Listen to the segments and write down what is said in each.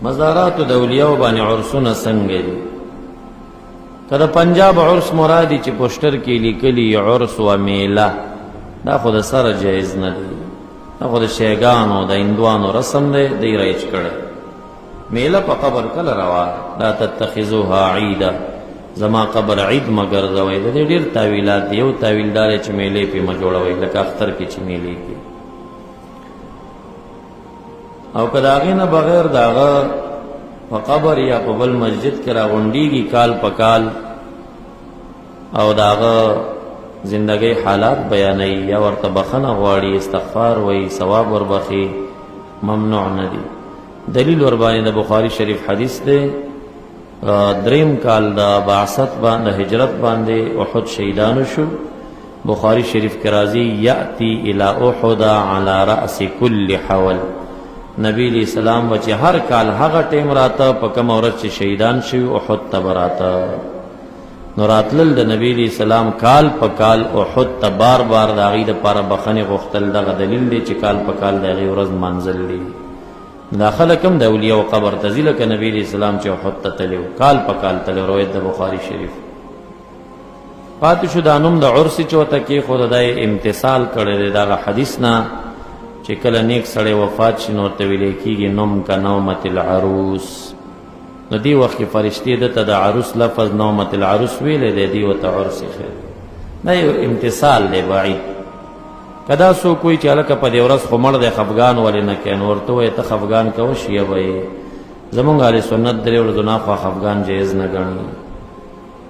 مزارات د اولیاء باندې عرسونه څنګه دي؟ کله پنجاب عرس مرادی چې پوسټر کې لیکلي عرس و میله، دا خو د سره جایز نه دی، دا خو د شیګانو د هندوانو رسم دی، دی رایج کړی. میله په قبر کله روا، لا تتخذوها عیدا، زما قبر عید مه ګرځوئ. د دې ډېر تاویلات دي. یو تاویل دا دی چې میلې پې مه جوړوئ، لکه اختر کې چې میلې کې. او که د هغې نه بغیر د هغه په قبر یا په بل مسجد کې راغونډېږي کال په کال او د هغه زندګۍ حالات بیانوي یا ورته بخښنه غواړي، استغفار وایي، ثواب وربخي، ممنوع نه دي. دلیل ورباندې د بخاري شریف حدیث دی، دریم کال د بعثت باندې هجرت باندې احد شهیدانو شو. بخاری شریف کې راځي یأتی الی احد علی رأس کل حول، نبی علیہ السلام وچې هر کال هغه ټیم راته په کوم ورځ چې شهیدان شوي احد ته به راته. نو راتلل د نبی علیہ السلام کال په کال احد ته بار بار د هغې دپاره بخښنې غوښتل، دغه دلیل دی چې کال په کال د هغې ورځ منزل دی. دا خلک هم د اولیاء قبر ته ځي، لکه نبی علیہ السلام چې احد ته تللی کال په کال تللی، روایت د بخاري شریف. پاتې شو دا نوم د عرس چې ورته کېښوده، دا یې امتثال کړی دی د هغه حدیث نه چې کله نیک سړی وفات شي نو ورته ویلی کېږي نوم که نومت العروس. نو دې وخت کې فرشتې دته د عروس لفظ نومت العروس ویلی دی، دې ورته عرس ایښی. دا یو امتثال دی بعید. که دا څوک وایي چې هلکه په دې ورځ خو مړ دی خفګان ولې نه کوې، نو ورته وایي ته خفګان کوه شیه به یې. زمونږ اهل سنت درې ورځو نه خوا خفګان جایز نه ګڼي.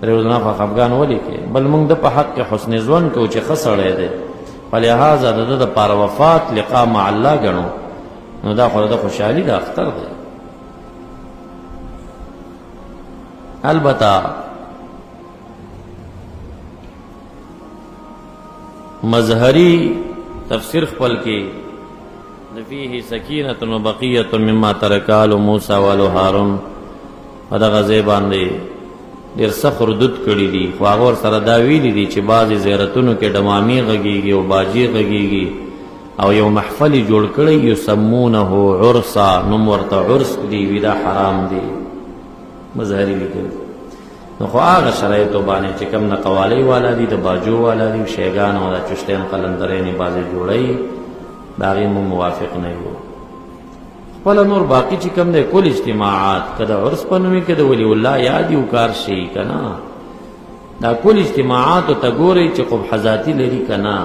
درې ورځو نه خوا خفګان ولې کوې؟ بل موږ د په حق کې حسن ظن کوو چې ښه سړی دی، په لحاظه د ده دپاره وفات لقا مع الله ګڼو، نو دا خو د خوشحالي د اختر دی. البته مظهری تفسیر خپل کې فیه سکینة و بقیة مما ترک آل موسی و آل هارون په دغه ځای باندې ډېر سخت ردود کړي دي، خو هغه ورسره دا ویلي دي چې بعضې زیارتونو کې ډمامې غږېږي او باجې غږېږي او یو محفل یې جوړ کړی یسمونه عرسا، نوم ورته عرس دی، وي دا حرام دی. مظهري لیکلي. نو خو هغه شرایطو باندې چې کوم نه قوالۍ والا دي، د باجو والا دي، شیګان او د چشتین قلندرینې بعضې جوړوي، د هغې مو موافق نه یو. خپله نور باقي چې کوم دی کل اجتماعات که د عرس په نوم کې د ولی الله یاد یو کار شي که نه، دا کل اجتماعاتو ته ګورئ چې قبح ذاتي لري که نه،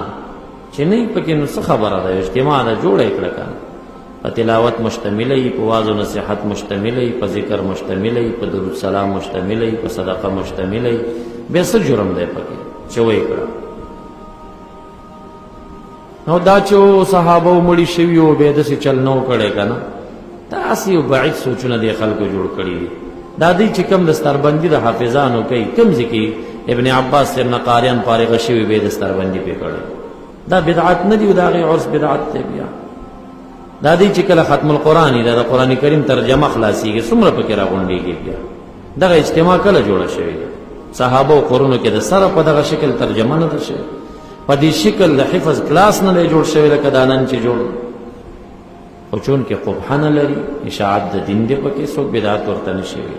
چې نه پکې نو څه خبره ده. اجتماع ده جوړه یې کړه که نه، په تلاوت مشتمله یي، په واعظ و نصیحت مشتمله یي، په ذکر مشتمله یي، په درود سلام مشتمله یي، په صدقه مشتمله یي، بیا څه جرم دی پکې چې ویې کړه. نو دا چې صحابه مړي شوي وو بیا داسې چل نه و کړی که نه، داسې یو بعید سوچونه دې خلکو جوړ کړي دي. دا دوی چې کوم دستربندي د حافظانو کوي، کوم ځای کې ابن عباس صاحب نه قاریان فارغه شوي بیا دستربندي پې کړی، دا بدعت نه دي او د هغې عرس بدعت دی. بیا دا دی چې کله ختم القرآن دا د قرآن کریم ترجمه خلاصېږي څومره پکې راغونډېږي. بیا دغه اجتماع کله جوړه شوې ده؟ صحابه و قرونو کې د سره په دغه شکل ترجمه نه ده شوې، په دې شکل د حفظ کلاس نه دی جوړ شوی لکه دا نن چې جوړ. خو چون کې قبحه نه لري، اشاعت د دین دی پکې، څوک بدعت ورته نه شوي.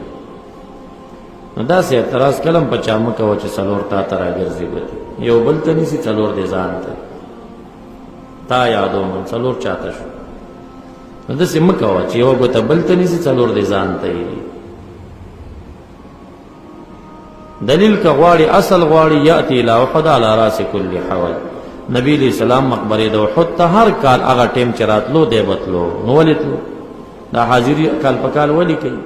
نو داسې اعتراض کله هم په چا مه کوه چې څلور تا ته راګرځي ګوتې، یو بل ته نیسي څلور دې ځان ته، تا یادوم څلور چاته شو. نو داسې مه کوه چې یوه ګوته بل ته نیسي څلور دې ځان ته یې. دلیل که غواړي اصل غواړي یأتی الی احد علی راس کل حول، نبی علیہ السلام مقبره د احد ته هر کال هغه ټیم چې راتلو دی بتلو. نو ولې تلو؟ دا حاضري کال په کال ولې کوي؟